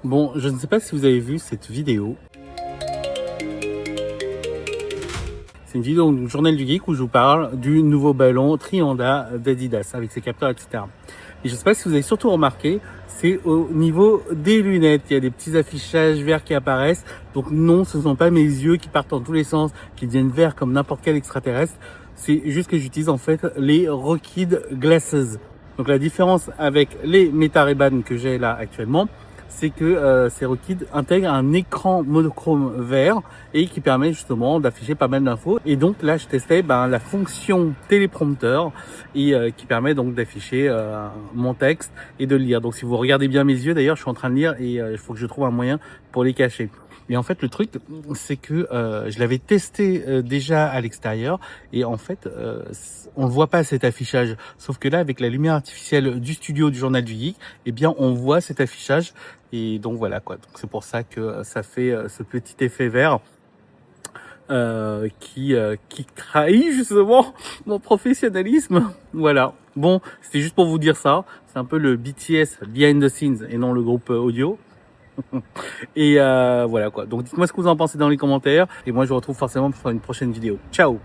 Bon, je ne sais pas si vous avez vu cette vidéo. C'est une vidéo du Journal du Geek où je vous parle du nouveau ballon Trianda d'Adidas avec ses capteurs, etc. Et je ne sais pas si vous avez surtout remarqué, c'est au niveau des lunettes. Il y a des petits affichages verts qui apparaissent. Donc non, ce ne sont pas mes yeux qui partent dans tous les sens, qui deviennent verts comme n'importe quel extraterrestre. C'est juste que j'utilise en fait les Rokid Glasses. Donc la différence avec les Meta Ray-Ban que j'ai là actuellement, c'est que ces Rokid intègrent un écran monochrome vert et qui permet justement d'afficher pas mal d'infos. Et donc là, je testais la fonction téléprompteur et qui permet donc d'afficher mon texte et de le lire. Donc si vous regardez bien mes yeux, d'ailleurs, je suis en train de lire et il faut que je trouve un moyen pour les cacher. Et en fait, le truc, c'est que je l'avais testé déjà à l'extérieur et en fait, on le voit pas cet affichage. Sauf que là, avec la lumière artificielle du studio du Journal du Geek, eh bien, on voit cet affichage. Et donc voilà quoi. Donc c'est pour ça que ça fait ce petit effet vert qui trahit justement mon professionnalisme. Voilà. Bon, c'était juste pour vous dire ça. C'est un peu le BTS behind the scenes et non le groupe audio. Et voilà quoi. Donc dites-moi ce que vous en pensez dans les commentaires. Et moi je vous retrouve forcément pour une prochaine vidéo. Ciao!